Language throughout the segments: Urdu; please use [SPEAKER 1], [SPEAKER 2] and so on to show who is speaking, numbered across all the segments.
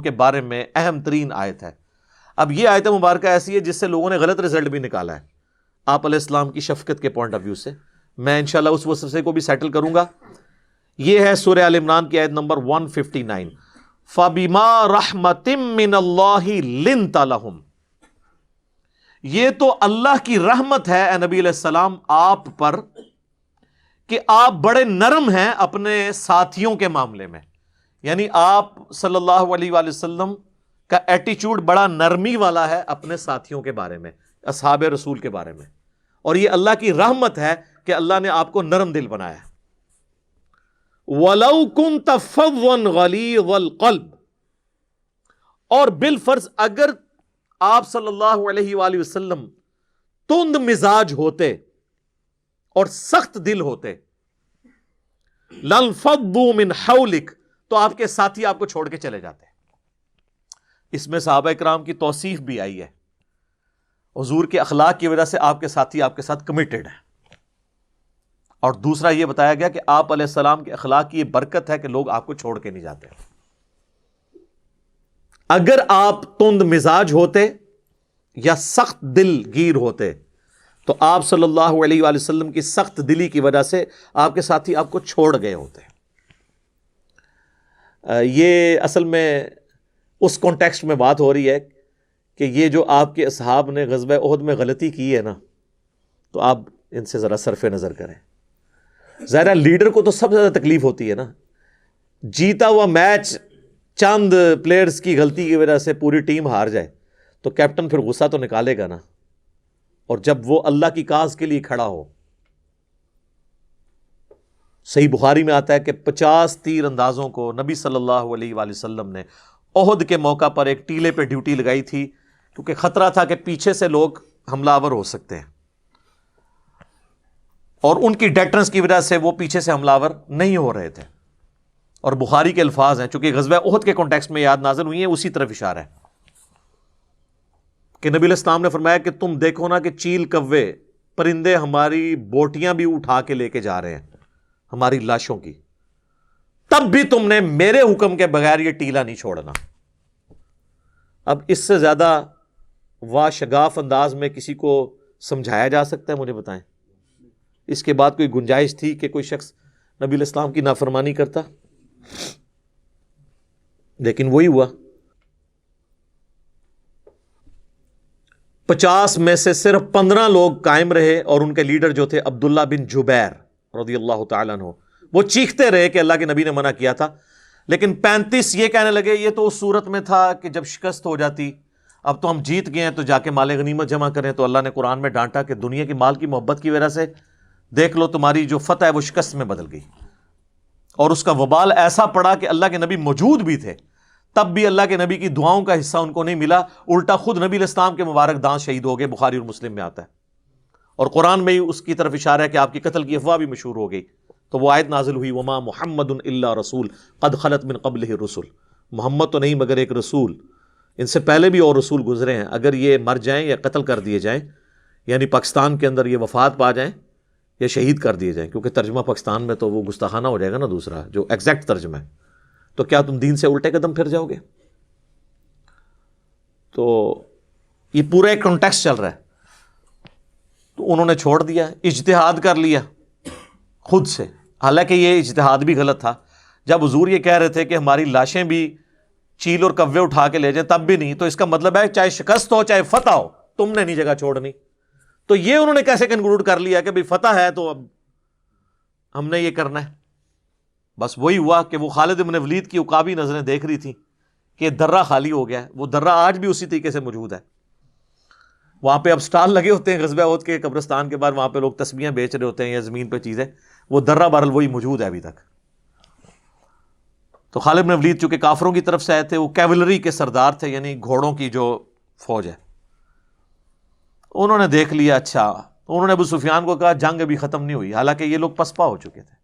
[SPEAKER 1] کے بارے میں اہم ترین آیت ہے۔ اب یہ آیت مبارکہ ایسی ہے جس سے لوگوں نے غلط رزلٹ بھی نکالا ہے آپ علیہ السلام کی شفقت کے پوائنٹ آف ویو سے۔ میں انشاءاللہ اس وسوسے کو بھی سیٹل کروں گا۔ یہ ہے سورہ آل عمران کی آیت نمبر 159، فَبِمَا رَحْمَةٍ مِّنَ اللَّهِ لِنْتَ لَهُمْ۔ یہ تو اللہ کی رحمت ہے اے نبی علیہ السلام آپ پر کہ آپ بڑے نرم ہیں اپنے ساتھیوں کے معاملے میں، یعنی آپ صلی اللہ علیہ وآلہ وسلم کا ایٹیچیوڈ بڑا نرمی والا ہے اپنے ساتھیوں کے بارے میں، اصحاب رسول کے بارے میں، اور یہ اللہ کی رحمت ہے کہ اللہ نے آپ کو نرم دل بنایا ہے۔ وَلَوْ كُنْتَ فَظًّا غَلِيظَ الْقَلْبِ، اور بالفرض اگر آپ صلی اللہ علیہ وآلہ وسلم تند مزاج ہوتے اور سخت دل ہوتے، لَانفَضُّوا مِنْ حَوْلِكَ، تو آپ کے ساتھی آپ کو چھوڑ کے چلے جاتے۔ اس میں صحابہ کرام کی توصیف بھی آئی ہے، حضور کے اخلاق کی وجہ سے آپ کے ساتھی آپ کے ساتھ کمیٹڈ ہیں، اور دوسرا یہ بتایا گیا کہ آپ علیہ السلام کے اخلاق کی یہ برکت ہے کہ لوگ آپ کو چھوڑ کے نہیں جاتے۔ اگر آپ تند مزاج ہوتے یا سخت دل گیر ہوتے تو آپ صلی اللہ علیہ وآلہ وسلم کی سخت دلی کی وجہ سے آپ کے ساتھی آپ کو چھوڑ گئے ہوتے۔ یہ اصل میں اس کانٹیکسٹ میں بات ہو رہی ہے کہ یہ جو آپ کے اصحاب نے غزوہ احد میں غلطی کی ہے نا، تو آپ ان سے ذرا صرف نظر کریں۔ ظاہر لیڈر کو تو سب سے زیادہ تکلیف ہوتی ہے نا، جیتا ہوا میچ چند پلیئرز کی غلطی کی وجہ سے پوری ٹیم ہار جائے تو کیپٹن پھر غصہ تو نکالے گا نا، اور جب وہ اللہ کی کاز کے لیے کھڑا ہو۔ صحیح بخاری میں آتا ہے کہ 50 تیر اندازوں کو نبی صلی اللہ علیہ وآلہ وسلم نے احد کے موقع پر ایک ٹیلے پہ ڈیوٹی لگائی تھی، کیونکہ خطرہ تھا کہ پیچھے سے لوگ حملہ آور ہو سکتے ہیں، اور ان کی ڈیٹرنس کی وجہ سے وہ پیچھے سے حملہ آور نہیں ہو رہے تھے۔ اور بخاری کے الفاظ ہیں، چونکہ غزوہ احد کے کانٹیکسٹ میں یاد نازل ہوئی ہیں، اسی طرف اشارہ ہے کہ نبی علیہ السلام نے فرمایا کہ تم دیکھو نا کہ چیل کوے پرندے ہماری بوٹیاں بھی اٹھا کے لے کے جا رہے ہیں ہماری لاشوں کی، تب بھی تم نے میرے حکم کے بغیر یہ ٹیلا نہیں چھوڑنا۔ اب اس سے زیادہ واشگاف انداز میں کسی کو سمجھایا جا سکتا ہے؟ مجھے بتائیں، اس کے بعد کوئی گنجائش تھی کہ کوئی شخص نبی علیہ السلام کی نافرمانی کرتا؟ لیکن وہی ہوا۔ 50 میں سے صرف 15 لوگ قائم رہے، اور ان کے لیڈر جو تھے عبداللہ بن جبیر رضی اللہ تعالیٰ عنہ، وہ چیختے رہے کہ اللہ کے نبی نے منع کیا تھا، لیکن 35 یہ کہنے لگے یہ تو اس صورت میں تھا کہ جب شکست ہو جاتی، اب تو ہم جیت گئے ہیں تو جا کے مال غنیمت جمع کریں۔ تو اللہ نے قرآن میں ڈانٹا کہ دنیا کی مال کی محبت کی وجہ سے دیکھ لو تمہاری جو فتح ہے وہ شکست میں بدل گئی، اور اس کا وبال ایسا پڑا کہ اللہ کے نبی موجود بھی تھے تب بھی اللہ کے نبی کی دعاؤں کا حصہ ان کو نہیں ملا، الٹا خود نبی علیہ السلام کے مبارک دانت شہید ہو گئے۔ بخاری اور مسلم میں آتا ہے، اور قرآن میں ہی اس کی طرف اشارہ ہے کہ آپ کی قتل کی افواہ بھی مشہور ہو گئی، تو وہ آیت نازل ہوئی، وما محمد الا رسول قد خلت من قبلہ الرسل، محمد تو نہیں مگر ایک رسول، ان سے پہلے بھی اور رسول گزرے ہیں، اگر یہ مر جائیں یا قتل کر دیے جائیں، یعنی پاکستان کے اندر یہ وفات پا جائیں یا شہید کر دیے جائیں، کیونکہ ترجمہ پاکستان میں تو وہ گستاخانہ ہو جائے گا نا دوسرا جو ایگزیکٹ ترجمہ ہے، تو کیا تم دین سے الٹے قدم پھر جاؤ گے؟ تو یہ پورا ایک کانٹیکسٹ چل رہا ہے۔ تو انہوں نے چھوڑ دیا، اجتہاد کر لیا خود سے، حالانکہ یہ اجتہاد بھی غلط تھا۔ جب حضور یہ کہہ رہے تھے کہ ہماری لاشیں بھی چیل اور کوے اٹھا کے لے جائیں تب بھی نہیں، تو اس کا مطلب ہے چاہے شکست ہو چاہے فتح ہو تم نے نہیں جگہ چھوڑنی۔ تو یہ انہوں نے کیسے کنکلوڈ کر لیا کہ بھئی فتح ہے تو اب ہم نے یہ کرنا ہے؟ بس وہی ہوا کہ وہ خالد بن ولید کی عقابی نظریں دیکھ رہی تھی کہ درہ خالی ہو گیا ہے، وہ درہ آج بھی اسی طریقے سے موجود ہے، وہاں پہ اب سٹال لگے ہوتے ہیں غزوہ احد کے قبرستان کے بعد، وہاں پہ لوگ تسبیحیں بیچ رہے ہوتے ہیں یا زمین پہ چیزیں، وہ درہ بہرحال وہی موجود ہے ابھی تک۔ تو خالد بن ولید چونکہ کافروں کی طرف سے آئے تھے، وہ کیولری کے سردار تھے، یعنی گھوڑوں کی جو فوج ہے، انہوں نے دیکھ لیا، اچھا، انہوں نے ابو سفیان کو کہا جنگ ابھی ختم نہیں ہوئی، حالانکہ یہ لوگ پسپا ہو چکے تھے۔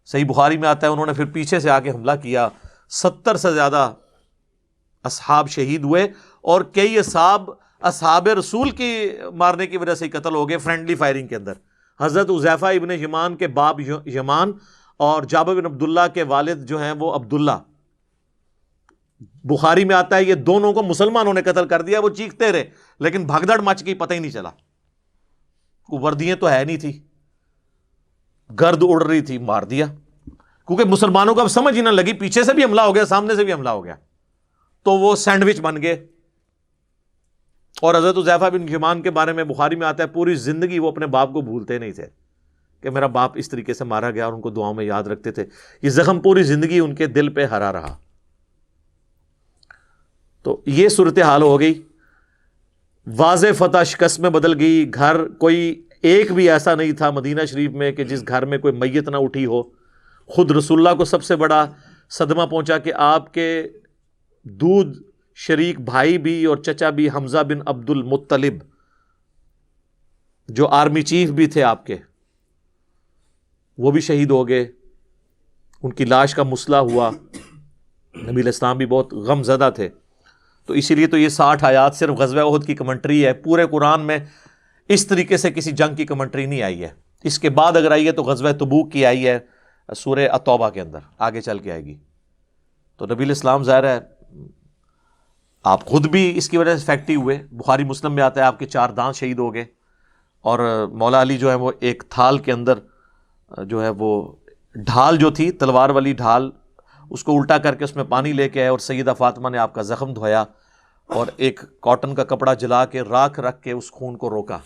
[SPEAKER 1] صحیح بخاری میں آتا ہے انہوں نے پھر پیچھے سے آ کے حملہ کیا، 70 سے زیادہ اصحاب شہید ہوئے، اور کئی اصحاب رسول کی مارنے کی وجہ سے ہی قتل ہو گئے فرینڈلی فائرنگ کے اندر۔ حضرت حذیفہ ابن یمان کے باپ یمان اور جابر بن عبداللہ کے والد جو ہیں وہ عبداللہ، بخاری میں آتا ہے یہ دونوں کو مسلمانوں نے قتل کر دیا. وہ چیختے رہے لیکن بھگدڑ مچ گئی, پتہ ہی نہیں چلا. وردیاں تو ہے نہیں تھی, گرد اڑ رہی تھی, مار دیا. کیونکہ مسلمانوں کو اب سمجھ ہی نہ لگی, پیچھے سے بھی حملہ ہو گیا, سامنے سے بھی حملہ ہو گیا, تو وہ سینڈوچ بن گئے. اور حضرت حذیفہ بن یمان کے بارے میں بخاری میں آتا ہے پوری زندگی وہ اپنے باپ کو بھولتے نہیں تھے کہ میرا باپ اس طریقے سے مارا گیا, اور ان کو دعاؤں میں یاد رکھتے تھے. یہ زخم پوری زندگی ان کے دل پہ ہرا رہا. تو یہ صورتحال ہو گئی. واضح فتح شکست میں بدل گئی. گھر کوئی ایک بھی ایسا نہیں تھا مدینہ شریف میں کہ جس گھر میں کوئی میت نہ اٹھی ہو. خود رسول اللہ کو سب سے بڑا صدمہ پہنچا کہ آپ کے دودھ شریک بھائی بھی اور چچا بھی حمزہ بن عبد المطلب جو آرمی چیف بھی تھے آپ کے, وہ بھی شہید ہو گئے. ان کی لاش کا مسئلہ ہوا. نبی علیہ السلام بھی بہت غم زدہ تھے. تو اسی لیے تو یہ 60 آیات صرف غزوہ احد کی کمنٹری ہے. پورے قرآن میں اس طریقے سے کسی جنگ کی کمنٹری نہیں آئی ہے. اس کے بعد اگر آئی ہے تو غزوہ تبوک کی آئی ہے سورہ التوبہ کے اندر, آگے چل کے آئے گی. تو نبی علیہ السلام ظاہر ہے آپ خود بھی اس کی وجہ سے افیکٹو ہوئے. بخاری مسلم میں آتا ہے آپ کے 4 دانت شہید ہو گئے, اور مولا علی جو ہے وہ ایک تھال کے اندر جو ہے وہ ڈھال جو تھی تلوار والی ڈھال, اس کو الٹا کر کے اس میں پانی لے کے آئے, اور سیدہ فاطمہ نے آپ کا زخم دھویا اور ایک کاٹن کا کپڑا جلا کے راکھ رکھ کے اس خون کو روکا,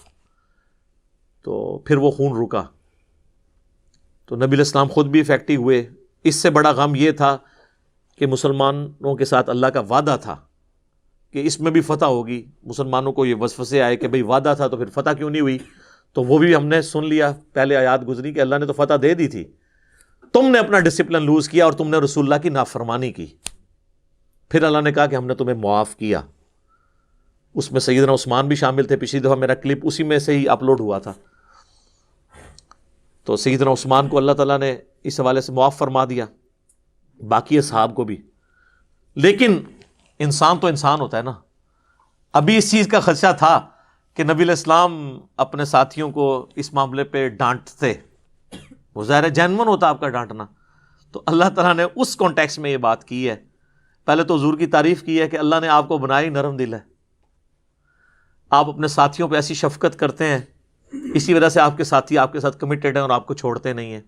[SPEAKER 1] تو پھر وہ خون رکا. تو نبی علیہ السلام خود بھی افیکٹو ہوئے. اس سے بڑا غم یہ تھا کہ مسلمانوں کے ساتھ اللہ کا وعدہ تھا کہ اس میں بھی فتح ہوگی. مسلمانوں کو یہ وسوسے آئے کہ بھئی وعدہ تھا تو پھر فتح کیوں نہیں ہوئی. تو وہ بھی ہم نے سن لیا, پہلے آیات گزری کہ اللہ نے تو فتح دے دی تھی, تم نے اپنا ڈسپلن لوز کیا اور تم نے رسول اللہ کی نافرمانی کی. پھر اللہ نے کہا کہ ہم نے تمہیں معاف کیا. اس میں سیدنا عثمان بھی شامل تھے. پچھلی دفعہ میرا کلپ اسی میں سے ہی اپلوڈ ہوا تھا. تو سیدنا عثمان کو اللہ تعالیٰ نے اس حوالے سے معاف فرما دیا, باقی اصحاب کو بھی. لیکن انسان تو انسان ہوتا ہے نا. ابھی اس چیز کا خدشہ تھا کہ نبی علیہ السلام اپنے ساتھیوں کو اس معاملے پہ ڈانٹتے. وہ ظاہر جینون ہوتا آپ کا ڈانٹنا. تو اللہ تعالیٰ نے اس کانٹیکس میں یہ بات کی ہے. پہلے تو حضور کی تعریف کی ہے کہ اللہ نے آپ کو بنائی نرم دل ہے, آپ اپنے ساتھیوں پہ ایسی شفقت کرتے ہیں, اسی وجہ سے آپ کے ساتھی آپ کے ساتھ کمیٹڈ ہیں اور آپ کو چھوڑتے نہیں ہیں.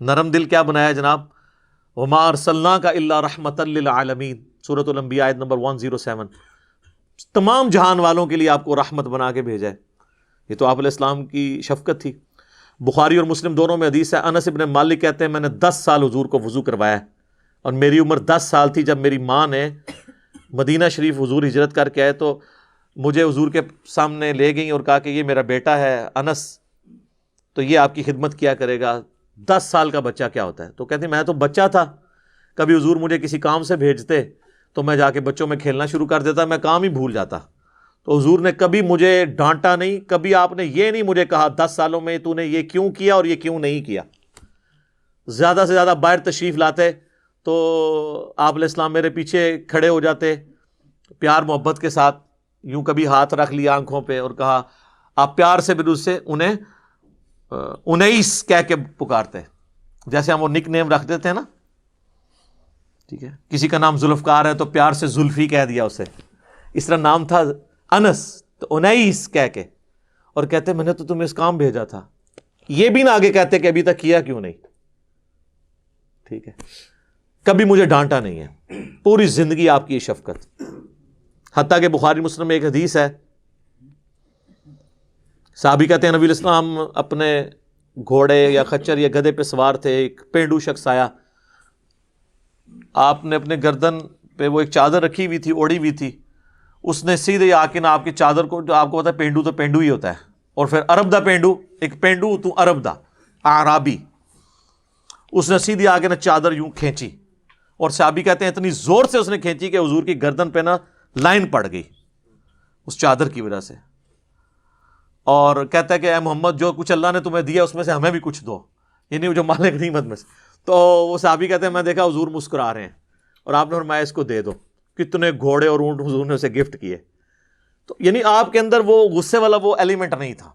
[SPEAKER 1] نرم دل کیا بنایا جناب, وَمَا أَرْسَلْنَاكَ إِلَّا رَحْمَةً لِّلْعَالَمِينَ, سورۃ الانبیاء آیت نمبر 107. تمام جہان والوں کے لیے آپ کو رحمت بنا کے بھیجا ہے. یہ تو آپ علیہ السلام کی شفقت تھی. بخاری اور مسلم دونوں میں حدیث ہے, انس ابن مالک کہتے ہیں میں نے 10 سال حضور کو وضو کروایا ہے, اور میری عمر 10 سال تھی جب میری ماں نے مدینہ شریف حضور ہجرت کر کے آئے تو مجھے حضور کے سامنے لے گئیں اور کہا کہ یہ میرا بیٹا ہے انس, تو یہ آپ کی خدمت کیا کرے گا. 10 سال کا بچہ کیا ہوتا ہے. تو کہتے ہیں میں تو بچہ تھا, کبھی حضور مجھے کسی کام سے بھیجتے تو میں جا کے بچوں میں کھیلنا شروع کر دیتا, میں کام ہی بھول جاتا. تو حضور نے کبھی مجھے ڈانٹا نہیں, کبھی آپ نے یہ نہیں مجھے کہا 10 سالوں میں تو نے یہ کیوں کیا اور یہ کیوں نہیں کیا. زیادہ سے زیادہ باہر تشریف لاتے تو آپ علیہ السلام میرے پیچھے کھڑے ہو جاتے پیار محبت کے ساتھ, یوں کبھی ہاتھ رکھ لیا آنکھوں پہ اور کہا, آپ پیار سے بھی سے انہیں انیس کہہ کے پکارتے, جیسے ہم وہ نک نیم رکھ دیتے ہیں نا, ٹھیک ہے, کسی کا نام ذوالفقار ہے تو پیار سے زلفی کہہ دیا اسے, اس طرح نام تھا انس تو انیس کہہ کے, اور کہتے میں نے تو تمہیں اس کام بھیجا تھا. یہ بھی نہ آگے کہتے کہ ابھی تک کیا کیوں نہیں. ٹھیک ہے, کبھی مجھے ڈانٹا نہیں ہے, پوری زندگی آپ کی شفقت. حتیٰ کہ بخاری مسلم میں ایک حدیث ہے, صحابی کہتے ہیں نبی علیہ السلام اپنے گھوڑے یا خچر یا گدھے پہ سوار تھے, ایک پینڈو شخص آیا, آپ نے اپنے گردن پہ وہ ایک چادر رکھی ہوئی تھی, اوڑی ہوئی تھی, اس نے سیدھے آ کے نا آپ کی چادر کو, جو آپ کو پتا ہے پینڈو تو پینڈو ہی ہوتا ہے, اور پھر عرب دا پینڈو, ایک پینڈو تو عرب دا اعرابی, اس نے سیدھی آ کے نا چادر یوں کھینچی, اور صحابی کہتے ہیں اتنی زور سے اس نے کھینچی کہ حضور کی گردن پہ نا لائن پڑ گئی اس چادر کی وجہ سے, اور کہتا ہے کہ اے محمد جو کچھ اللہ نے تمہیں دیا اس میں سے ہمیں بھی کچھ دو, یعنی جو مال غنیمت میں سے. تو وہ صحابی کہتے ہیں میں دیکھا حضور مسکرا رہے ہیں اور آپ نے فرمایا اس کو دے دو. کتنے گھوڑے اور اونٹ حضور نے اسے گفٹ کیے. تو یعنی آپ کے اندر وہ غصے والا وہ ایلیمنٹ نہیں تھا,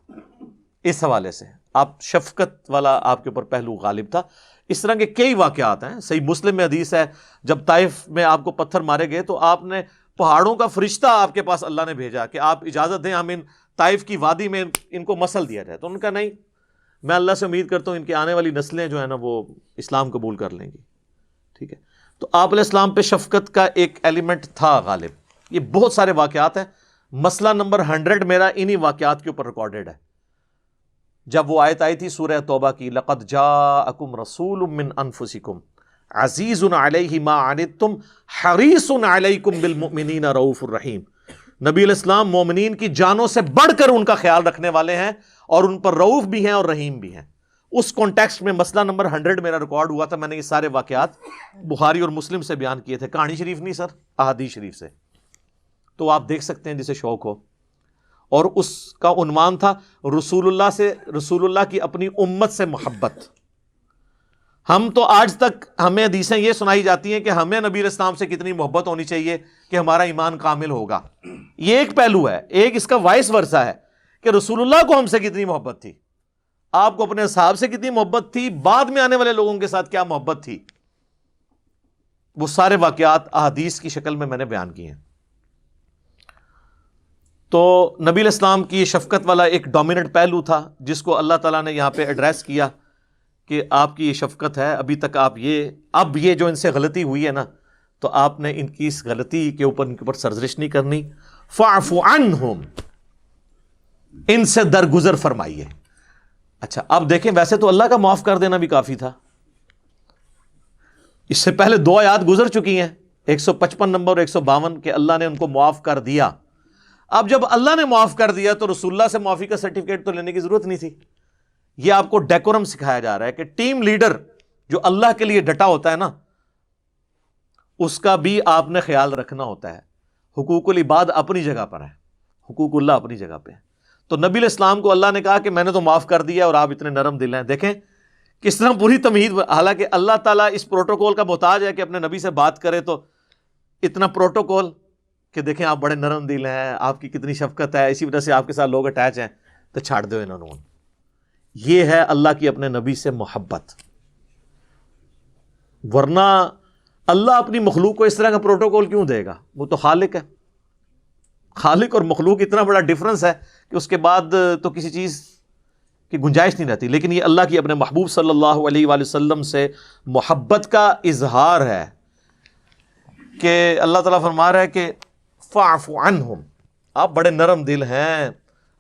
[SPEAKER 1] اس حوالے سے آپ شفقت والا آپ کے اوپر پہلو غالب تھا. اس طرح کے کئی واقعات ہیں. صحیح مسلم میں حدیث ہے جب طائف میں آپ کو پتھر مارے گئے تو آپ نے پہاڑوں کا فرشتہ آپ کے پاس اللہ نے بھیجا کہ آپ اجازت دیں ہم ان طائف کی وادی میں ان کو مسل دیا جائے. تو ان کا نہیں، میں اللہ سے امید کرتا ہوں ان کی آنے والی نسلیں جو ہیں نا وہ اسلام قبول کر لیں گی. ٹھیک ہے، تو آپ علیہ السلام پہ شفقت کا ایک ایلیمنٹ تھا غالب. یہ بہت سارے واقعات ہیں. مسئلہ نمبر 100 میرا انہی واقعات کے اوپر ریکارڈڈ ہے. جب وہ آیت آئی تھی سورہ توبہ کی، لقد جاءکم رسول من انفسکم عزیز علیہ ما عنتم حریص علیکم بالمؤمنین رؤوف الرحیم. نبی علیہ السلام مومنین کی جانوں سے بڑھ کر ان کا خیال رکھنے والے ہیں اور ان پر رؤوف بھی ہیں اور رحیم بھی ہیں. اس کانٹیکسٹ میں مسئلہ نمبر 100 میرا ریکارڈ ہوا تھا. میں نے یہ سارے واقعات بخاری اور مسلم سے بیان کیے تھے، کہانی شریف نہیں سر، احادیث شریف سے. تو آپ دیکھ سکتے ہیں جسے شوق ہو. اور اس کا عنوان تھا رسول اللہ کی اپنی امت سے محبت. ہم تو آج تک ہمیں حدیثیں یہ سنائی جاتی ہیں کہ ہمیں نبی علیہ السلام سے کتنی محبت ہونی چاہیے کہ ہمارا ایمان کامل ہوگا. یہ ایک پہلو ہے. ایک اس کا وائس ورثہ ہے کہ رسول اللہ کو ہم سے کتنی محبت تھی، آپ کو اپنے اصحاب سے کتنی محبت تھی، بعد میں آنے والے لوگوں کے ساتھ کیا محبت تھی. وہ سارے واقعات احادیث کی شکل میں نے بیان کیے ہیں. تو نبی علیہ السلام کی یہ شفقت والا ایک ڈومیننٹ پہلو تھا جس کو اللہ تعالیٰ نے یہاں پہ ایڈریس کیا کہ آپ کی یہ شفقت ہے. ابھی تک آپ اب یہ جو ان سے غلطی ہوئی ہے نا، تو آپ نے ان کی اس غلطی کے اوپر سرزنش نہیں کرنی. فاعف عنہم، ان سے درگزر فرمائیے. اچھا اب دیکھیں، ویسے تو اللہ کا معاف کر دینا بھی کافی تھا. اس سے پہلے 2 آیات گزر چکی ہیں، 155 نمبر اور 152 کہ اللہ نے ان کو معاف کر دیا. اب جب اللہ نے معاف کر دیا تو رسول اللہ سے معافی کا سرٹیفکیٹ تو لینے کی ضرورت نہیں تھی. یہ آپ کو ڈیکورم سکھایا جا رہا ہے کہ ٹیم لیڈر جو اللہ کے لیے ڈٹا ہوتا ہے نا، اس کا بھی آپ نے خیال رکھنا ہوتا ہے. حقوق العباد اپنی جگہ پر ہے، حقوق اللہ اپنی جگہ پہ ہے. تو نبی علیہ السلام کو اللہ نے کہا کہ میں نے تو معاف کر دیا اور آپ اتنے نرم دل ہیں. دیکھیں کس طرح پوری تمہید. حالانکہ اللہ تعالیٰ اس پروٹوکول کا محتاج ہے کہ اپنے نبی سے بات کرے، تو اتنا پروٹوکول کہ دیکھیں آپ بڑے نرم دل ہیں، آپ کی کتنی شفقت ہے، اسی وجہ سے آپ کے ساتھ لوگ اٹیچ ہیں، تو چھاڑ دو انہوں نے. یہ ہے اللہ کی اپنے نبی سے محبت. ورنہ اللہ اپنی مخلوق کو اس طرح کا پروٹوکول کیوں دے گا؟ وہ تو خالق ہے. خالق اور مخلوق اتنا بڑا ڈفرنس ہے کہ اس کے بعد تو کسی چیز کی گنجائش نہیں رہتی. لیکن یہ اللہ کی اپنے محبوب صلی اللہ علیہ وآلہ وسلم سے محبت کا اظہار ہے کہ اللہ تعالیٰ فرما رہا ہے کہ فاعف عنہم، آپ بڑے نرم دل ہیں.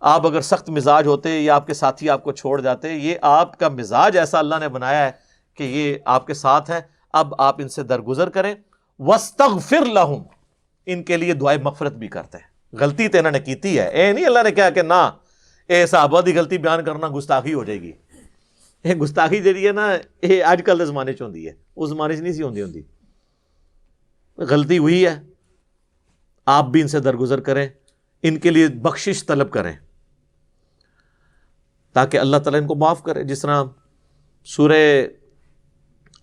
[SPEAKER 1] آپ اگر سخت مزاج ہوتے یا آپ کے ساتھی آپ کو چھوڑ جاتے، یہ آپ کا مزاج ایسا اللہ نے بنایا ہے کہ یہ آپ کے ساتھ ہیں. اب آپ ان سے درگزر کریں. واستغفر لہم، ان کے لیے دعائے مغفرت بھی کرتے ہیں. غلطی تو انہوں نے کیتی ہے، اے نہیں اللہ نے کہا کہ نہ اے صحابہ دی غلطی بیان کرنا گستاخی ہو جائے گی. یہ گستاخی جڑی ہے نا، یہ اج کل دے زمانے چ ہوندی ہے، اس زمانے چ نہیں سی ہوندی. غلطی ہوئی ہے، آپ بھی ان سے درگزر کریں، ان کے لیے بخشش طلب کریں تاکہ اللہ تعالیٰ ان کو معاف کرے. جس طرح سورہ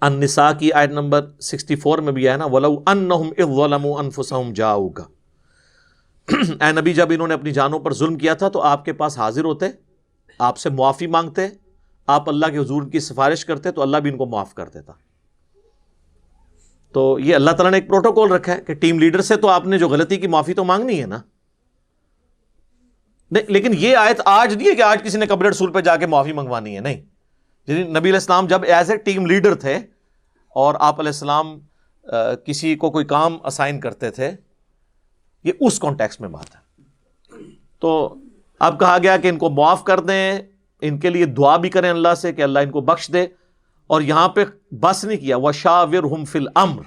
[SPEAKER 1] النساء کی آیت نمبر 64 میں بھی ہے نا، وَلَوْ أَنَّهُمْ إِذْ ظَلَمُوا أَنفُسَهُمْ جَاءُوكَ. اے نبی جب انہوں نے اپنی جانوں پر ظلم کیا تھا تو آپ کے پاس حاضر ہوتے، آپ سے معافی مانگتے، آپ اللہ کے حضور کی سفارش کرتے تو اللہ بھی ان کو معاف کر دیتا. تو یہ اللہ تعالیٰ نے ایک پروٹوکول رکھا ہے کہ ٹیم لیڈر سے تو آپ نے جو غلطی کی معافی تو مانگنی ہے نا. نہیں، لیکن یہ آیت آج نہیں ہے کہ آج کسی نے قبر رسول پہ جا کے معافی منگوانی ہے. نہیں، نبی علیہ السلام جب ایز اے ٹیم لیڈر تھے اور آپ علیہ السلام کسی کو کوئی کام اسائن کرتے تھے، یہ اس کانٹیکسٹ میں بات ہے. تو اب کہا گیا کہ ان کو معاف کر دیں، ان کے لیے دعا بھی کریں اللہ سے کہ اللہ ان کو بخش دے. اور یہاں پہ بس نہیں کیا وَشَاوِرْهُمْ فِي الْأَمْرِ،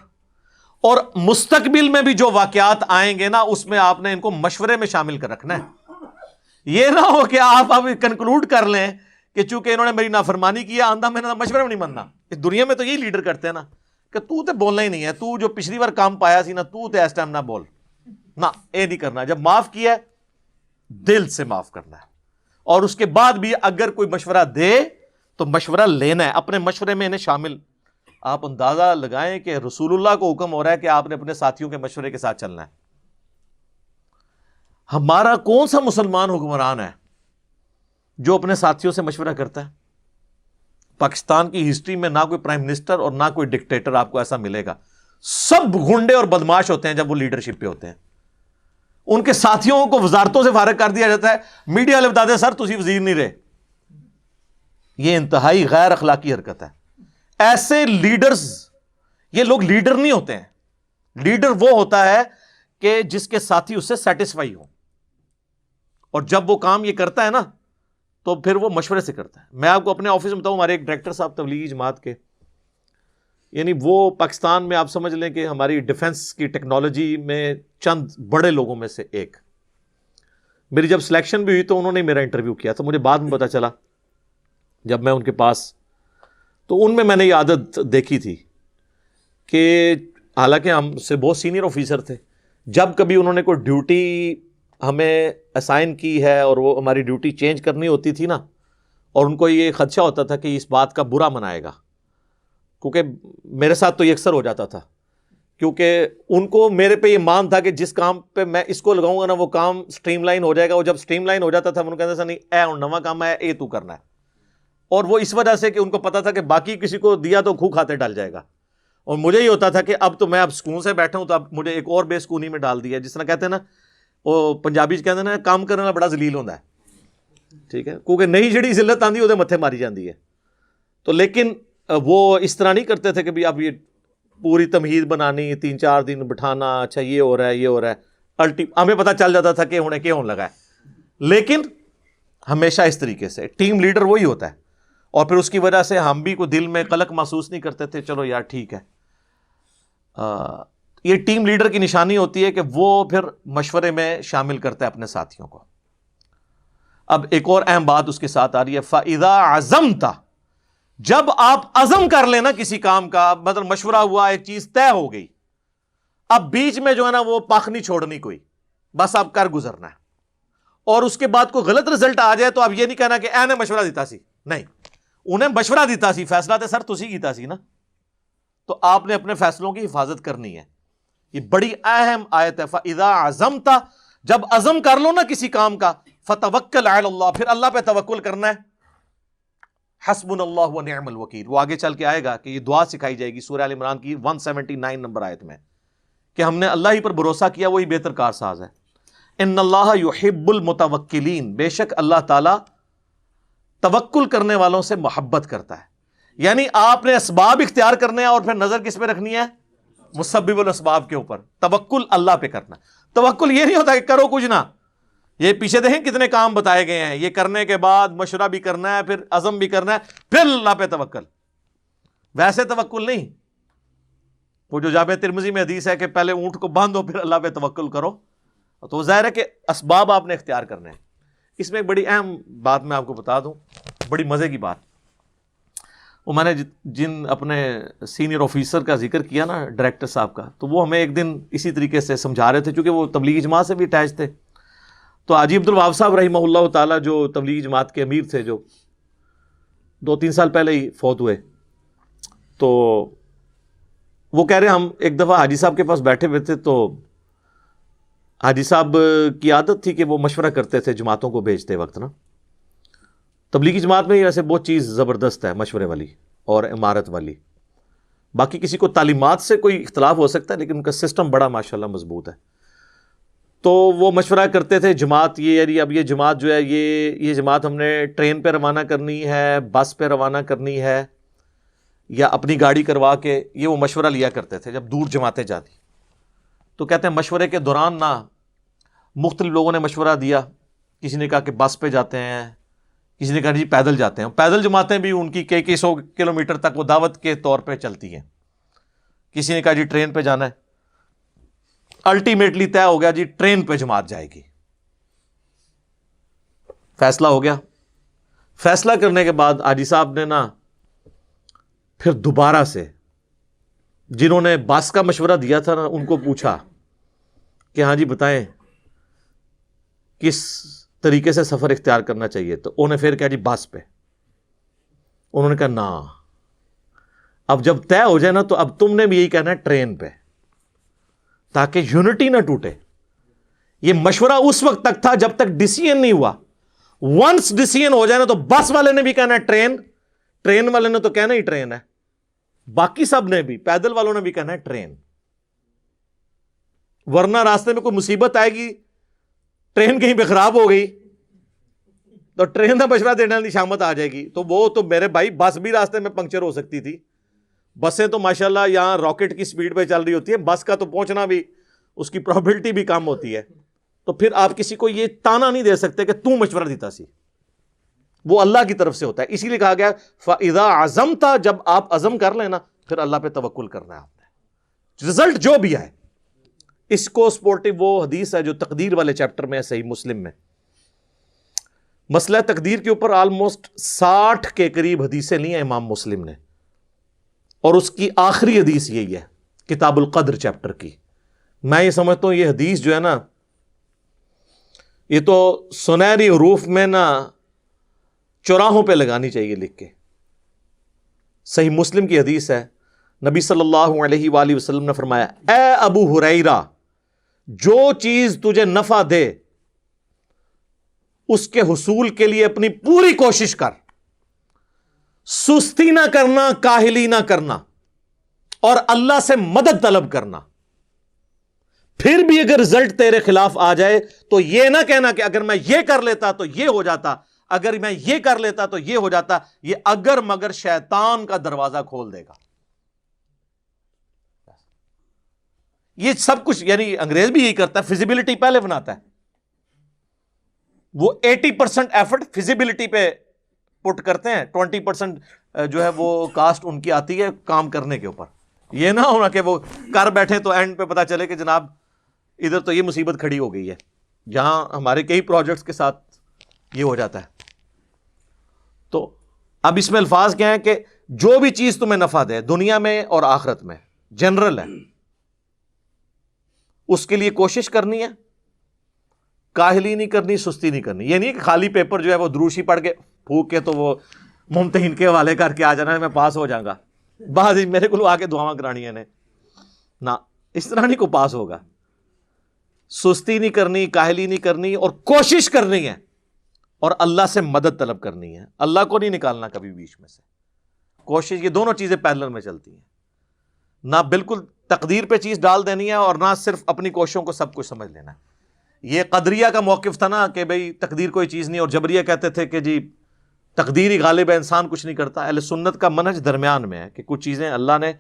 [SPEAKER 1] اور مستقبل میں بھی جو واقعات آئیں گے نا اس میں آپ نے ان کو مشورے میں شامل کر رکھنا ہے. یہ نہ ہو کہ آپ اب کنکلوڈ کر لیں کہ چونکہ انہوں نے میری نافرمانی کیا آندہ میں نے مشورے میں نہیں ماننا. اس دنیا میں تو یہی لیڈر کرتے ہیں نا کہ تو تے بولنا ہی نہیں ہے، تو جو پچھلی بار کام پایا سی نا تو تے اس ٹائم نہ بول. نہ، یہ نہیں کرنا. جب معاف کیا ہے دل سے معاف کرنا ہے، اور اس کے بعد بھی اگر کوئی مشورہ دے تو مشورہ لینا ہے، اپنے مشورے میں انہیں شامل. آپ اندازہ لگائیں کہ رسول اللہ کو حکم ہو رہا ہے کہ آپ نے اپنے ساتھیوں کے مشورے کے ساتھ چلنا ہے. ہمارا کون سا مسلمان حکمران ہے جو اپنے ساتھیوں سے مشورہ کرتا ہے. پاکستان کی ہسٹری میں نہ کوئی پرائم منسٹر اور نہ کوئی ڈکٹیٹر آپ کو ایسا ملے گا. سب گنڈے اور بدماش ہوتے ہیں جب وہ لیڈرشپ پہ ہوتے ہیں. ان کے ساتھیوں کو وزارتوں سے فارغ کر دیا جاتا ہے. میڈیا والے بتاتے ہیں سر تسی وزیر نہیں رہے. یہ انتہائی غیر اخلاقی حرکت ہے. ایسے لیڈرز، یہ لوگ لیڈر نہیں ہوتے ہیں. لیڈر وہ ہوتا ہے کہ جس کے ساتھی اس سے سیٹسفائی ہوں، اور جب وہ کام یہ کرتا ہے نا تو پھر وہ مشورے سے کرتا ہے. میں آپ کو اپنے آفس میں بتاؤں، ہمارے ایک ڈائریکٹر صاحب تبلیغی جماعت کے، یعنی وہ پاکستان میں آپ سمجھ لیں کہ ہماری ڈیفنس کی ٹیکنالوجی میں چند بڑے لوگوں میں سے ایک. میری جب سلیکشن بھی ہوئی تو انہوں نے میرا انٹرویو کیا تو مجھے بعد میں پتا چلا جب میں ان کے پاس، تو ان میں نے یہ عادت دیکھی تھی کہ حالانکہ ہم سے بہت سینئر آفیسر تھے، جب کبھی انہوں نے کوئی ڈیوٹی ہمیں اسائن کی ہے اور وہ ہماری ڈیوٹی چینج کرنی ہوتی تھی نا، اور ان کو یہ خدشہ ہوتا تھا کہ اس بات کا برا منائے گا، کیونکہ میرے ساتھ تو یہ اکثر ہو جاتا تھا، کیونکہ ان کو میرے پہ یہ مان تھا کہ جس کام پہ میں اس کو لگاؤں گا نا وہ کام سٹریم لائن ہو جائے گا. وہ جب سٹریم لائن ہو جاتا تھا انہوں کہتے تھا نہیں اے ہن نواں کام ہے اے تو کرنا ہے. اور وہ اس وجہ سے کہ ان کو پتا تھا کہ باقی کسی کو دیا تو کھو کھاتے ڈل جائے گا، اور مجھے یہ ہوتا تھا کہ اب تو میں اب سکون سے بیٹھا ہوں تو اب مجھے ایک اور بے سکونی میں ڈال دیا. جس طرح کہتے ہیں نا وہ پنجابی کہتے ہیں نا کام کرنے والا بڑا ذلیل ہوتا ہے، ٹھیک ہے، کیونکہ نئی جڑی ذلت آندی وہ متھے ماری جاندی ہے. تو لیکن وہ اس طرح نہیں کرتے تھے کہ بھی اب یہ پوری تمہید بنانی، 3-4 دن بٹھانا، اچھا یہ ہو رہا ہے یہ ہو رہا ہے. ہمیں پتہ چل جاتا تھا کہ ہونے کیا ہونے لگا ہے. لیکن ہمیشہ اس طریقے سے ٹیم لیڈر وہی ہوتا ہے، اور پھر اس کی وجہ سے ہم بھی کوئی دل میں قلق محسوس نہیں کرتے تھے. چلو یار ٹھیک ہے. یہ ٹیم لیڈر کی نشانی ہوتی ہے کہ وہ پھر مشورے میں شامل کرتا ہے اپنے ساتھیوں کو. اب ایک اور اہم بات اس کے ساتھ آ رہی ہے، فَإِذَا عَزَمْتَ، جب آپ عزم کر لینا کسی کام کا، مطلب مشورہ ہوا، ایک چیز طے ہو گئی، اب بیچ میں جو ہے نا وہ پاک نہیں چھوڑنی کوئی، بس آپ کر گزرنا ہے. اور اس کے بعد کوئی غلط رزلٹ آ جائے تو اب یہ نہیں کہنا کہ اے نے مشورہ دیتا سی، نہیں، انہیں مشورہ دیتا سی، فیصلہ تے سر تسی کیتا سی نا، تو آپ نے اپنے فیصلوں کی حفاظت کرنی ہے. یہ بڑی اہم آیت ہے. فَإِذَا عَزَمْتَ، جب عزم کر لو نا کسی کام کا، فَتَوَكَّلْ عَلَى اللَّهِ، پھر اللہ پہ توکل کرنا ہے. حسبنا اللہ ونعم الوکیل، وہ آگے چل کے آئے گا کہ یہ دعا سکھائی جائے گی سورہ آل عمران کی 179 نمبر آیت میں، کہ ہم نے اللہ ہی پر بھروسہ کیا، وہی بہتر کارساز ہے. ان اللہ یحب المتوکلین، بے شک اللہ تعالی توکل کرنے والوں سے محبت کرتا ہے. یعنی آپ نے اسباب اختیار کرنے ہیں اور پھر نظر کس پہ رکھنی ہے؟ مسبب الاسباب کے اوپر. توکل اللہ پہ کرنا. توکل یہ نہیں ہوتا کہ کرو کچھ نہ، یہ پیچھے دیکھیں کتنے کام بتائے گئے ہیں، یہ کرنے کے بعد مشورہ بھی کرنا ہے، پھر عزم بھی کرنا ہے، پھر اللہ پہ توکل. ویسے توکل نہیں، وہ جو جامع ترمذی میں حدیث ہے کہ پہلے اونٹ کو باندھو پھر اللہ پہ توکل کرو، تو ظاہر ہے کہ اسباب آپ نے اختیار کرنے ہیں. اس میں ایک بڑی اہم بات میں آپ کو بتا دوں، بڑی مزے کی بات. وہ میں نے جن اپنے سینئر آفیسر کا ذکر کیا نا، ڈائریکٹر صاحب کا، تو وہ ہمیں ایک دن اسی طریقے سے سمجھا رہے تھے، چونکہ وہ تبلیغی جماعت سے بھی اٹیچ تھے. تو حاجی عبد الوہاب صاحب رحمہ اللہ تعالیٰ جو تبلیغی جماعت کے امیر تھے، جو 2-3 سال پہلے ہی فوت ہوئے، تو وہ کہہ رہے ہم ایک دفعہ حاجی صاحب کے پاس بیٹھے ہوئے تھے، تو حاجی صاحب کی عادت تھی کہ وہ مشورہ کرتے تھے جماعتوں کو بھیجتے وقت نا. تبلیغی جماعت میں ایسے بہت چیز زبردست ہے، مشورے والی اور عمارت والی. باقی کسی کو تعلیمات سے کوئی اختلاف ہو سکتا ہے، لیکن ان کا سسٹم بڑا ماشاءاللہ مضبوط ہے. تو وہ مشورہ کرتے تھے جماعت یہ یعنی اب یہ جماعت جو ہے یہ جماعت ہم نے ٹرین پہ روانہ کرنی ہے، بس پہ روانہ کرنی ہے، یا اپنی گاڑی کروا کے، یہ وہ مشورہ لیا کرتے تھے جب دور جماعتیں جاتی. تو کہتے ہیں مشورے کے دوران نا مختلف لوگوں نے مشورہ دیا. کسی نے کہا کہ بس پہ جاتے ہیں، کسی نے کہا جی پیدل جاتے ہیں. پیدل جماعتیں بھی ان کی کئی 100 کلومیٹر تک وہ دعوت کے طور پہ چلتی ہیں. کسی نے کہا جی ٹرین پہ جانا ہے. الٹیمیٹلی طے ہو گیا جی ٹرین پہ جماعت جائے گی. فیصلہ ہو گیا. فیصلہ کرنے کے بعد حاجی صاحب نے نا پھر دوبارہ سے جنہوں نے بس کا مشورہ دیا تھا نا ان کو پوچھا کہ ہاں جی بتائیں کس طریقے سے سفر اختیار کرنا چاہیے. تو انہوں نے پھر کہا جی بس پہ. انہوں نے کہا نا، اب جب طے ہو جائے نا تو اب تم نے بھی یہی کہنا ہے ٹرین پہ، تاکہ یونٹی نہ ٹوٹے. یہ مشورہ اس وقت تک تھا جب تک ڈیسیژن نہیں ہوا. ونس ڈیسیژن ہو جائے نا تو بس والے نے بھی کہنا ہے ٹرین، ٹرین والے نے تو کہنا ہی ٹرین ہے، باقی سب نے بھی، پیدل والوں نے بھی کہنا ہے ٹرین، ورنہ راستے میں کوئی مصیبت آئے گی، ٹرین کہیں پہ خراب ہو گئی تو ٹرین کا مشورہ دینے والی شامت آ جائے گی، تو وہ تو میرے بھائی بس بھی راستے میں پنکچر ہو سکتی تھی، بسیں تو ماشاءاللہ یہاں راکٹ کی سپیڈ پہ چل رہی ہوتی ہے، بس کا تو پہنچنا بھی اس کی پروبیبلٹی بھی کم ہوتی ہے، تو پھر آپ کسی کو یہ تانا نہیں دے سکتے کہ تو مشورہ دیتا سی، وہ اللہ کی طرف سے ہوتا ہے، اسی لیے کہا گیا فَإِذَا عَزَمْتَ، جب آپ عزم کر لیں نا پھر اللہ پہ توکل کرنا ہے آپ نے، رزلٹ جو بھی ہے۔ اس کو سپورٹیو وہ حدیث ہے جو تقدیر والے چیپٹر میں ہے صحیح مسلم میں، مسئلہ تقدیر کے اوپر آلموسٹ 60 کے قریب حدیثیں لی ہیں امام مسلم نے، اور اس کی آخری حدیث یہی ہے کتاب القدر چیپٹر کی۔ میں یہ سمجھتا ہوں یہ حدیث جو ہے نا، یہ تو سنہری حروف میں نا چوراہوں پہ لگانی چاہیے لکھ کے۔ صحیح مسلم کی حدیث ہے، نبی صلی اللہ علیہ وآلہ وسلم نے فرمایا، اے ابو ہریرہ، جو چیز تجھے نفع دے اس کے حصول کے لیے اپنی پوری کوشش کر، سستی نہ کرنا، کاہلی نہ کرنا، اور اللہ سے مدد طلب کرنا۔ پھر بھی اگر رزلٹ تیرے خلاف آ جائے تو یہ نہ کہنا کہ اگر میں یہ کر لیتا تو یہ ہو جاتا، اگر میں یہ کر لیتا تو یہ ہو جاتا، یہ اگر مگر شیطان کا دروازہ کھول دے گا۔ یہ سب کچھ یعنی انگریز بھی یہی کرتا ہے، فیزیبلٹی پہلے بناتا ہے، وہ 80% ایفرٹ فیزیبلٹی پہ پٹ کرتے ہیں، 20% جو ہے وہ کاسٹ ان کی آتی ہے کام کرنے کے اوپر۔ یہ نہ ہونا کہ وہ کر بیٹھے تو اینڈ پہ پتا چلے کہ جناب ادھر تو یہ مصیبت کھڑی ہو گئی ہے، جہاں ہمارے کئی پروجیکٹس کے ساتھ یہ ہو جاتا ہے۔ تو اب اس میں الفاظ کیا ہیں کہ جو بھی چیز تمہیں نفع دے دنیا میں اور آخرت میں، جنرل ہے، اس کے لیے کوشش کرنی ہے، کاہلی نہیں کرنی، سستی نہیں کرنی۔ یہ نہیں کہ خالی پیپر جو ہے وہ دروشی پڑھ کے پھونک کے تو وہ ممتحن کے حوالے کر کے آ جانا ہے میں پاس ہو جاؤں گا، بعض میرے کو آ کے دعاواں کرانی ہے نہ، اس طرح نہیں کو پاس ہوگا۔ سستی نہیں کرنی، کاہلی نہیں کرنی، اور کوشش کرنی ہے، اور اللہ سے مدد طلب کرنی ہے، اللہ کو نہیں نکالنا کبھی بیچ میں سے۔ کوشش، یہ دونوں چیزیں پیرلل میں چلتی ہیں، نہ بالکل تقدیر پہ چیز ڈال دینی ہے اور نہ صرف اپنی کوششوں کو سب کچھ سمجھ لینا ہے۔ یہ قدریہ کا موقف تھا نا کہ بھئی تقدیر کوئی چیز نہیں، اور جبریہ کہتے تھے کہ جی تقدیر ہی غالب ہے، انسان کچھ نہیں کرتا۔ اہل سنت کا منہج درمیان میں ہے کہ کچھ چیزیں اللہ نے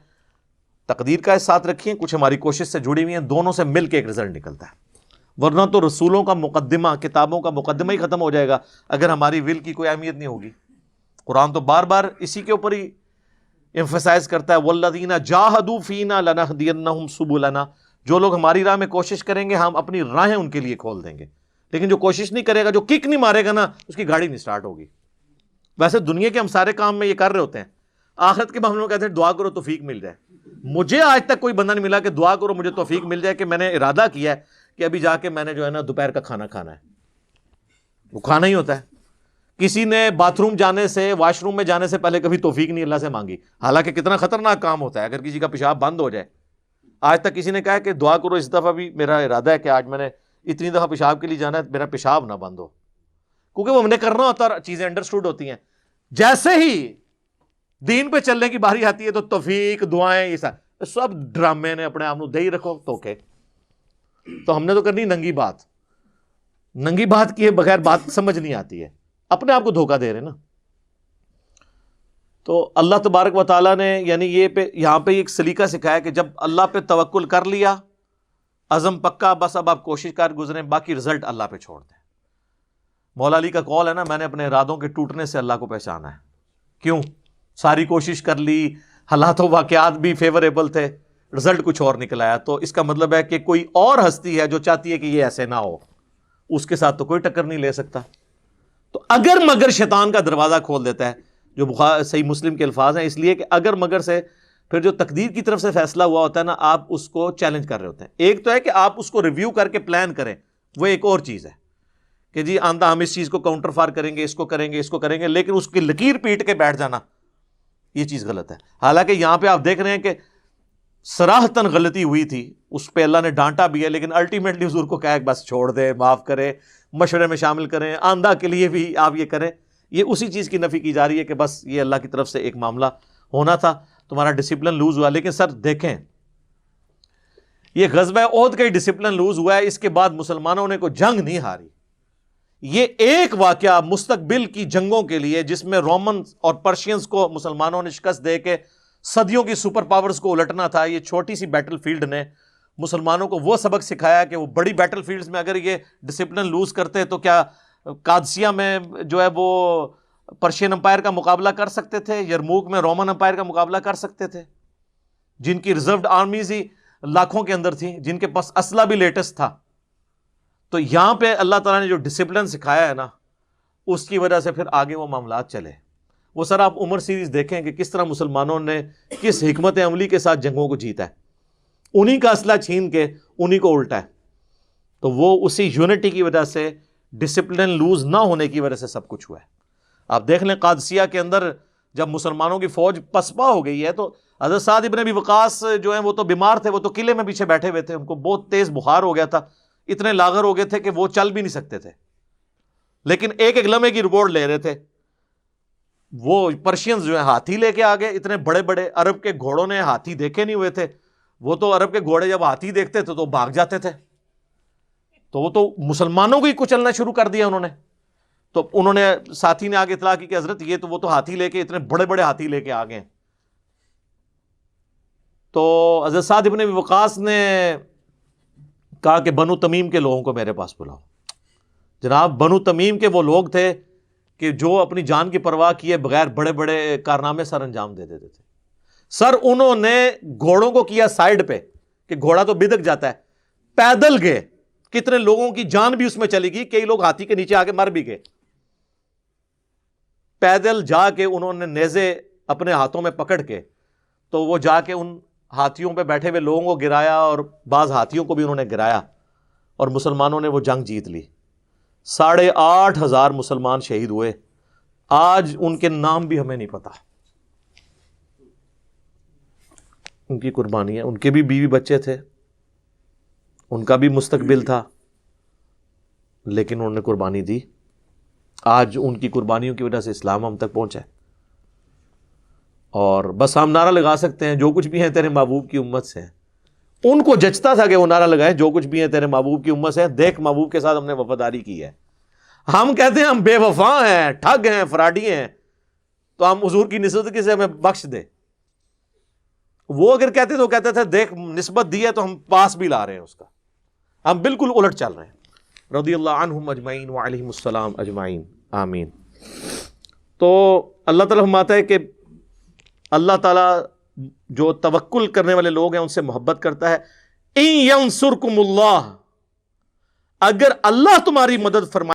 [SPEAKER 1] تقدیر کا ساتھ رکھی ہیں، کچھ ہماری کوشش سے جڑی ہوئی ہیں، دونوں سے مل کے ایک رزلٹ نکلتا ہے، ورنہ تو رسولوں کا مقدمہ، کتابوں کا مقدمہ ہی ختم ہو جائے گا اگر ہماری ول کی کوئی اہمیت نہیں ہوگی۔ قرآن تو بار بار اسی کے اوپر ہی ایمفسائز کرتا ہے، والذین جاہدوا فینا لنہدینہم سبلنا، جو لوگ ہماری راہ میں کوشش کریں گے ہم اپنی راہیں ان کے لیے کھول دیں گے، لیکن جو کوشش نہیں کرے گا، جو کک نہیں مارے گا نا، اس کی گاڑی نہیں سٹارٹ ہوگی۔ ویسے دنیا کے ہم سارے کام میں یہ کر رہے ہوتے ہیں، آخرت کے معاملے میں کہتے ہیں دعا کرو توفیق مل جائے۔ مجھے آج تک کوئی بندہ نہیں ملا کہ دعا کرو مجھے توفیق مل جائے کہ میں نے ارادہ کیا ہے کہ ابھی جا کے میں نے جو ہے نا دوپہر کا کھانا کھانا ہے، وہ کھانا ہی ہوتا ہے۔ کسی نے باتھ روم جانے سے، واش روم میں جانے سے پہلے کبھی توفیق نہیں اللہ سے مانگی، حالانکہ کتنا خطرناک کام ہوتا ہے اگر کسی کا پیشاب بند ہو جائے۔ آج تک کسی نے کہا کہ دعا کرو اس دفعہ بھی میرا ارادہ ہے کہ آج میں نے اتنی دفعہ پیشاب کے لیے جانا ہے، میرا پیشاب نہ بند ہو، کیونکہ وہ ہم نے کرنا ہوتا ہے، چیزیں انڈرسٹوڈ ہوتی ہیں۔ جیسے ہی دین پہ چلنے کی باری آتی ہے تو توفیق، دعائیں، یہ سب ڈرامے نے اپنے آپ کو دے ہی رکھو توکے۔ تو ہم نے تو کرنی ننگی بات، ننگی بات کی بغیر بات سمجھ نہیں آتی ہے، اپنے آپ کو دھوکہ دے رہے نا۔ تو اللہ تبارک و تعالیٰ نے یعنی یہاں پہ ایک سلیقہ سکھایا کہ جب اللہ پہ توکل کر لیا، عزم پکا، بس اب آپ کوشش کر گزریں، باقی رزلٹ اللہ پہ چھوڑ دیں۔ مولا علی کا قول ہے نا، میں نے اپنے ارادوں کے ٹوٹنے سے اللہ کو پہچانا ہے۔ کیوں؟ ساری کوشش کر لی، حالات و واقعات بھی فیوریبل تھے، رزلٹ کچھ اور نکل آیا، تو اس کا مطلب ہے کہ کوئی اور ہستی ہے جو چاہتی ہے کہ یہ ایسے نہ ہو، اس کے ساتھ تو کوئی ٹکر نہیں لے سکتا۔ تو اگر مگر شیطان کا دروازہ کھول دیتا ہے، جو صحیح مسلم کے الفاظ ہیں، اس لیے کہ اگر مگر سے پھر جو تقدیر کی طرف سے فیصلہ ہوا ہوتا ہے نا، آپ اس کو چیلنج کر رہے ہوتے ہیں۔ ایک تو ہے کہ آپ اس کو ریویو کر کے پلان کریں، وہ ایک اور چیز ہے کہ جی آندہ ہم اس چیز کو کاؤنٹر فار کریں گے، اس کو کریں گے، اس کو کریں گے، لیکن اس کی لکیر پیٹ کے بیٹھ جانا، یہ چیز غلط ہے۔ حالانکہ یہاں پہ آپ دیکھ رہے ہیں کہ صراحتاً غلطی ہوئی تھی، اس پہ اللہ نے ڈانٹا بھی ہے، لیکن الٹیمیٹلی حضور کو کہا کہ بس چھوڑ دے، معاف کرے، مشورے میں شامل کریں، آندہ کے لیے بھی آپ یہ کریں. یہ اسی چیز کی نفی کی جا رہی ہے کہ بس یہ اللہ کی طرف سے ایک معاملہ ہونا تھا، تمہارا ڈسپلن لوز ہوا. لیکن سر دیکھیں، یہ غزوہ احد کا ہی ڈسپلن لوز ہوا ہے، اس کے بعد مسلمانوں نے کوئی جنگ نہیں ہاری. یہ ایک واقعہ مستقبل کی جنگوں کے لیے، جس میں رومن اور پرشینز کو مسلمانوں نے شکست دے کے صدیوں کی سپر پاورز کو الٹنا تھا، یہ چھوٹی سی بیٹل فیلڈ نے مسلمانوں کو وہ سبق سکھایا کہ وہ بڑی بیٹل فیلڈز میں اگر یہ ڈسپلن لوز کرتے تو کیا قادسیہ میں جو ہے وہ پرشین امپائر کا مقابلہ کر سکتے تھے، یرموک میں رومن امپائر کا مقابلہ کر سکتے تھے، جن کی ریزروڈ آرمیز ہی لاکھوں کے اندر تھی، جن کے پاس اسلحہ بھی لیٹسٹ تھا. تو یہاں پہ اللہ تعالیٰ نے جو ڈسپلن سکھایا ہے نا، اس کی وجہ سے پھر آگے وہ معاملات چلے. وہ سر آپ عمر سیریز دیکھیں کہ کس طرح مسلمانوں نے کس حکمت عملی کے ساتھ جنگوں کو جیتا ہے، انہی کا اسلحہ چھین کے انہی کو الٹا ہے. تو وہ اسی یونٹی کی وجہ سے، ڈسپلن لوز نہ ہونے کی وجہ سے سب کچھ ہوا ہے. آپ دیکھ لیں قادسیہ کے اندر جب مسلمانوں کی فوج پسپا ہو گئی ہے، تو حضرت سعد ابن ابی وقاص جو ہیں وہ تو بیمار تھے، وہ تو قلعے میں پیچھے بیٹھے ہوئے تھے، ان کو بہت تیز بخار ہو گیا تھا، اتنے لاغر ہو گئے تھے کہ وہ چل بھی نہیں سکتے تھے. لیکن ایک ایک لمحے کی رپورٹ لے رہے تھے. وہ پرشینز جو ہیں ہاتھی لے کے آگے، اتنے بڑے بڑے، عرب کے گھوڑوں نے ہاتھی دیکھے نہیں ہوئے تھے. وہ تو عرب کے گھوڑے جب ہاتھی دیکھتے تھے تو بھاگ جاتے تھے. تو وہ تو مسلمانوں کو ہی کچلنا شروع کر دیا انہوں نے. تو انہوں نے، ساتھی نے آگے اطلاع کی کہ حضرت یہ تو وہ تو ہاتھی لے کے، اتنے بڑے بڑے ہاتھی لے کے آگے ہیں. تو حضرت سعد ابن ابی وقاص نے کہا کہ بنو تمیم کے لوگوں کو میرے پاس بلاؤ. جناب بنو تمیم کے وہ لوگ تھے کہ جو اپنی جان کی پرواہ کیے بغیر بڑے بڑے کارنامے سر انجام دے دیتے تھے. سر انہوں نے گھوڑوں کو کیا سائیڈ پہ کہ گھوڑا تو بدک جاتا ہے، پیدل گئے، کتنے لوگوں کی جان بھی اس میں چلی گئی، کئی لوگ ہاتھی کے نیچے آ کے مر بھی گئے. پیدل جا کے انہوں نے نیزے اپنے ہاتھوں میں پکڑ کے، تو وہ جا کے ان ہاتھیوں پہ بیٹھے ہوئے لوگوں کو گرایا، اور بعض ہاتھیوں کو بھی انہوں نے گرایا، اور مسلمانوں نے وہ جنگ جیت لی. 8,500 مسلمان شہید ہوئے. آج ان کے نام بھی ہمیں نہیں پتا. ان کی قربانی ہے، ان کے بھی بیوی بچے تھے، ان کا بھی مستقبل تھا، لیکن انہوں نے قربانی دی. آج ان کی قربانیوں کی وجہ سے اسلام ہم تک پہنچا ہے. اور بس ہم نعرہ لگا سکتے ہیں جو کچھ بھی ہیں تیرے محبوب کی امت سے ہیں. ان کو جچتا تھا کہ وہ نعرہ لگائے جو کچھ بھی ہیں تیرے محبوب کی امت سے ہیں. دیکھ محبوب کے ساتھ ہم نے وفاداری کی ہے. ہم کہتے ہیں ہم بے وفا ہیں، ٹھگ ہیں، فراڈی ہیں، تو ہم حضور کی نسبت سے ہمیں بخش دے. وہ اگر کہتے تو کہتے تھے دیکھ نسبت دی ہے تو ہم پاس بھی لا رہے ہیں اس کا. ہم بالکل الٹ چل رہے ہیں. رضی اللہ عنہم اجمعین وعلیہم السلام اجمعین، آمین. تو اللہ تعالیٰ فرماتا ہے کہ اللہ تعالیٰ جو توکل کرنے والے لوگ ہیں ان سے محبت کرتا ہے. ان ینصرکم اللہ، اگر اللہ تمہاری مدد فرمائے